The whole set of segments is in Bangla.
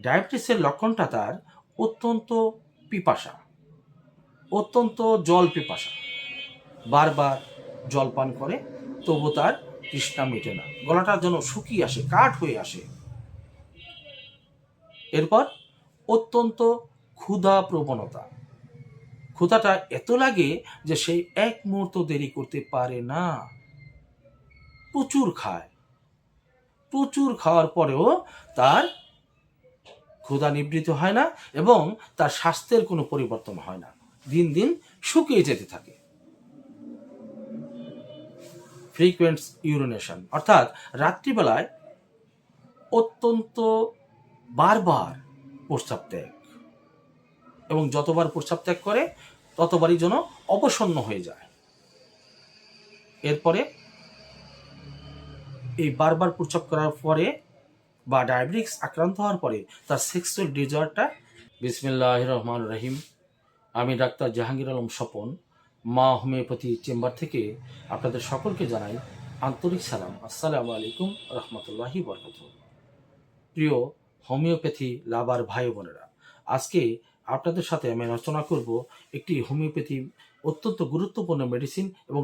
ডায়াবেটিসের লক্ষণটা তার অত্যন্ত পিপাসা, অত্যন্ত জল পিপাসা। বারবার জল পান করে, তবু তার তৃষ্ণা মেটে না, গলাটা যেন শুকিয়ে আসে, কাঠ হয়ে আসে। এরপর অত্যন্ত ক্ষুধা প্রবণতা, ক্ষুধাটা এত লাগে যে সে এক মুহূর্ত দেরি করতে পারে না। প্রচুর খায়, প্রচুর খাওয়ার পরেও তার ক্ষুধা নিবৃত্ত হয় না এবং তার স্বাস্থ্যের কোনো পরিবর্তন হয় না, দিন দিন শুকিয়ে যেতে থাকে। ফ্রিকুয়েন্ট ইউরিনেশন অর্থাৎ রাত্রিবেলায় অত্যন্ত বারবার প্রস্রাব ত্যাগ, এবং যতবার প্রস্রাব ত্যাগ করে ততবারই যেন অবসন্ন হয়ে যায়। এরপরে এই বারবার প্রস্রাব করার পরে বা ডায়াবেটিস আক্রান্ত হওয়ার পরে তার সেক্সুয়াল ডিজঅর্ডারটা। বিসমিল্লাহির রহমানির রহিম। আমি ডাক্তার জাহাঙ্গীর আলম স্বপন, মা হোমিওপ্যাথি চেম্বার থেকে আপনাদের সকলকে জানাই আন্তরিক সালাম। আসসালামু আলাইকুম রহমতুল্লাহি বরকাতুহু। প্রিয় হোমিওপ্যাথি লাভার ভাই বোনেরা, আজকে আপনাদের সাথে আমি আলোচনা করব একটি হোমিওপ্যাথি অত্যন্ত গুরুত্বপূর্ণ মেডিসিন এবং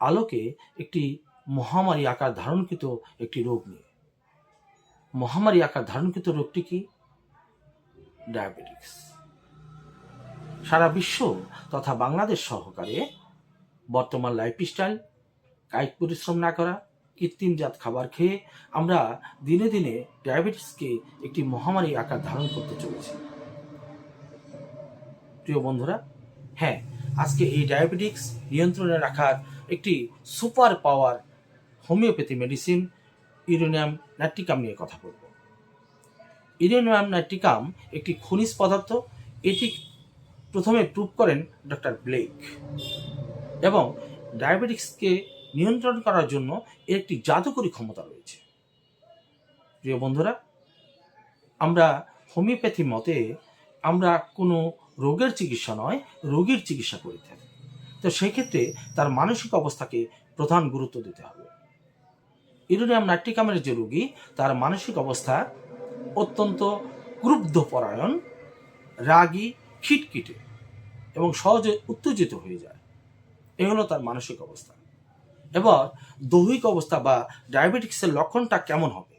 আলোকে একটি মহামারী আকার ধারণকৃত একটি রোগ নিয়ে। মহামারী আকার ধারণকৃত রোগটি কি? ডায়াবেটিস। সারা বিশ্ব তথা বাংলাদেশ সহকারে বর্তমান লাইফস্টাইল, কায়িক পরিশ্রম না করা, কৃত্রিমজাত খাবার খেয়ে আমরা দিনে দিনে ডায়াবেটিসকে একটি মহামারী আকার ধারণ করতে চলেছি। প্রিয় বন্ধুরা, হ্যাঁ, আজকে এই ডায়াবেটিক্স নিয়ন্ত্রণে রাখার একটি super power homeopathy medicine uranium nitricum নিয়ে কথা বলব। ইউরেনিয়াম নাইট্রিকাম একটি খনিজ পদার্থ। এটি প্রথমে প্রুভ করেন ডক্টর ব্লেক, এবং ডায়াবেটিক্সকে নিয়ন্ত্রণ করার জন্য এর একটি জাদুকরী ক্ষমতা রয়েছে। প্রিয় বন্ধুরা, আমরা হোমিওপ্যাথি মতে আমরা কোনো রোগের চিকিৎসা নয়, রোগীর চিকিৎসা করে থাকি। তো সেক্ষেত্রে তার মানসিক অবস্থাকে প্রধান গুরুত্ব দিতে হবে। ইউরেনিয়াম নাইট্রিকামের যে রোগী, তার মানসিক অবস্থা অত্যন্ত ক্রুদ্ধপরায়ণ, রাগী, খিটখিটে এবং সহজে উত্তেজিত হয়ে যায়। এ হলো তার মানসিক অবস্থা। এবার দৈহিক অবস্থা বা ডায়াবেটিক্সের লক্ষণটা কেমন হবে?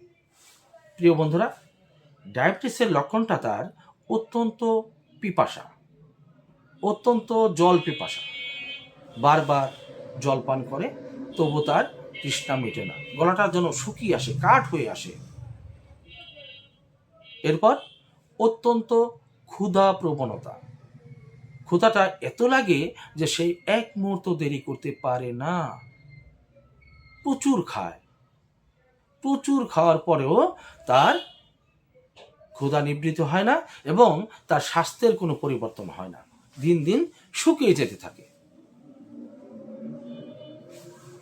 প্রিয় বন্ধুরা, ডায়াবেটিসের লক্ষণটা তার অত্যন্ত পিপাসা, অত্যন্ত জল পিপাসা। বারবার জল পান করে, তবু তার তৃষ্ণা মেটে না, গলাটা যেন শুকিয়ে আসে, কাঠ হয়ে আসে। এরপর অত্যন্ত ক্ষুধা প্রবণতা, ক্ষুধাটা এত লাগে যে সে এক মুহূর্ত দেরি করতে পারে না। প্রচুর খায়, প্রচুর খাওয়ার পরেও তার ক্ষুধা নিবৃত্ত হয় না এবং তার স্বাস্থ্যের কোনো পরিবর্তন হয় না, দিন দিন শুকিয়ে যেতে থাকে।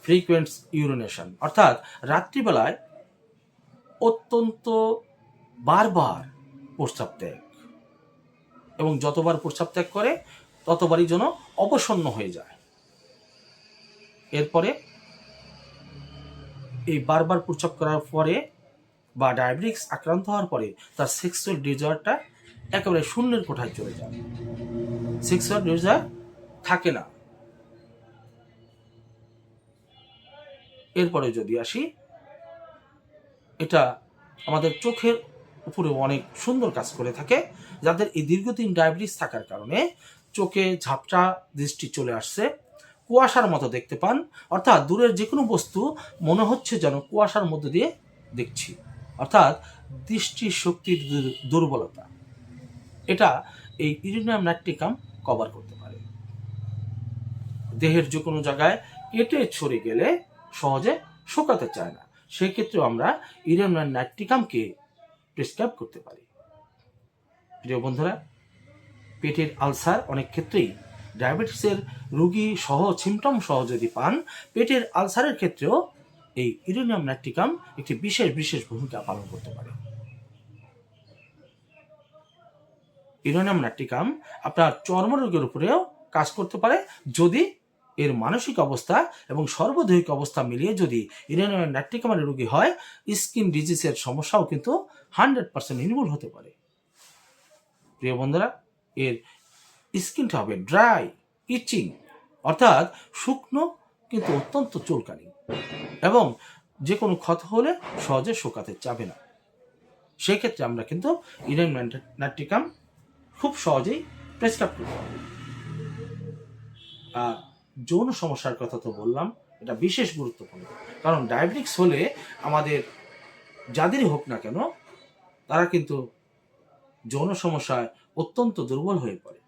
ফ্রিকুয়েন্ট ইউরিনেশন অর্থাৎ রাত্রিবেলায় অত্যন্ত বারবার প্রস্রাব ত্যাগ, এবং যতবার প্রস্রাব ত্যাগ করে ততবারই যেন অবসন্ন হয়ে যায়। এরপরে এই বারবার প্রস্রাব করার পরে বা ডায়াবেটিস আক্রান্ত হওয়ার পরে তার সেক্সুয়াল ডিজঅর্ডারটা একেবারে শূন্যের কোঠায় চলে যায়। সেক্সুয়াল ডিজঅর্ডার থাকে না। এরপরে যদি আসি, এটা আমাদের চোখের উপরে অনেক সুন্দর কাজ করে থাকে। যাদের এই দীর্ঘদিন ডায়াবেটিস থাকার কারণে চোখে ঝাপসা দৃষ্টি চলে আসছে, কুয়াশার মতো দেখতে পান, অর্থাৎ দূরের যে কোনো বস্তু মনে হচ্ছে যেন কুয়াশার মধ্যে দিয়ে দেখছি, অর্থাৎ দৃষ্টি শক্তির দুর্বলতা, এটা এই ইউরেনিয়াম নাইট্রিকাম কভার করতে পারে। দেহের যে কোনো জায়গায় কেটে ছড়ে গেলে সহজে শুকাতে চায় না, সেক্ষেত্রেও আমরা ইউরেনিয়াম নাইট্রিকামকে প্রেসক্রাইব করতে পারি। প্রিয় বন্ধুরা, পেটের আলসার অনেক ক্ষেত্রেই ডায়াবেটিসের রোগী সহ সিমটম সহ যদি পান, পেটের আলসারের ক্ষেত্রেও এই ইউরেনিয়াম নাইট্রিকাম একটি বিশেষ ভূমিকা পালন করতে পারে। ইউরেনিয়াম নাইট্রিকাম আপনার চর্মরোগের উপরেও কাজ করতে পারে, যদি এর মানসিক অবস্থা এবং সর্বদৈহিক অবস্থা মিলিয়ে যদি ইউরেনিয়াম নাইট্রিকামের রোগী হয়, স্কিন ডিজিজের সমস্যাও কিন্তু 100% নির্মূল হতে পারে। প্রিয় বন্ধুরা, এর স্কিনটা হবে ড্রাই, ইচিং, অর্থাৎ শুকনো কিন্তু অত্যন্ত চুলকানি, এবং যে কোনো ক্ষত হলে সহজে শুকাতে যাবে না। সেই ক্ষেত্রে আমরা কিন্তু ইরেনিয়াম নাইট্রিকাম খুব সহজেই প্রেসক্রাইব করতে পারবো। আর যৌন সমস্যার কথা তো বললাম, এটা বিশেষ গুরুত্বপূর্ণ, কারণ ডায়াবেটিক্স হলে আমাদের যাদেরই হোক না কেন তারা কিন্তু যৌন সমস্যায় অত্যন্ত দুর্বল হয়ে পড়ে।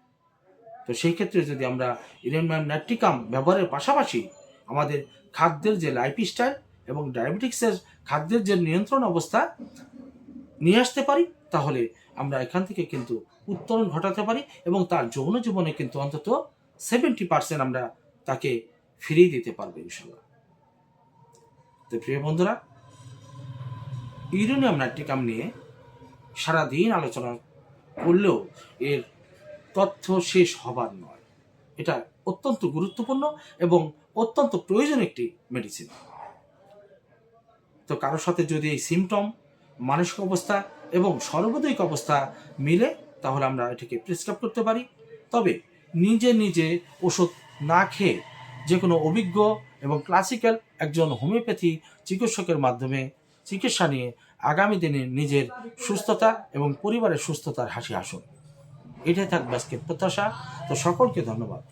তো সেই ক্ষেত্রে যদি আমরা ইরেনিয়াম নাইট্রিকাম ব্যবহারের পাশাপাশি আমাদের খাদ্যের যে লাইফস্টাইল এবং ডায়াবেটিক্সের খাদ্যের যে নিয়ন্ত্রণ অবস্থা নিয়ে আসতে পারি, তাহলে আমরা এখান থেকে কিন্তু উত্তরণ ঘটাতে পারি এবং তার যৌন জীবনে কিন্তু অন্তত 70% আমরা তাকে ফিরিয়ে দিতে পারবো ইনশাল্লাহ। তো প্রিয় বন্ধুরা, ইউরেনিয়াম নাইট্রিকাম নিয়ে সারাদিন আলোচনা করলেও এর তথ্য শেষ হবার নয়। এটা অত্যন্ত গুরুত্বপূর্ণ এবং অত্যন্ত প্রয়োজনীয় একটি মেডিসিন। তো কারোর সাথে যদি এই সিমটম, মানসিক অবস্থা এবং সর্বদৈহিক অবস্থা মিলে, তাহলে আমরা এটাকে প্রেসক্রাইব করতে পারি। তবে নিজে নিজে ওষুধ না খেয়ে যে কোনো অভিজ্ঞ এবং ক্লাসিক্যাল একজন হোমিওপ্যাথি চিকিৎসকের মাধ্যমে চিকিৎসা নিয়ে আগামী দিনে নিজের সুস্থতা এবং পরিবারের সুস্থতার হাসি আসুন। এটাই থাকবে আজকের প্রত্যাশা। তো সকলকে ধন্যবাদ।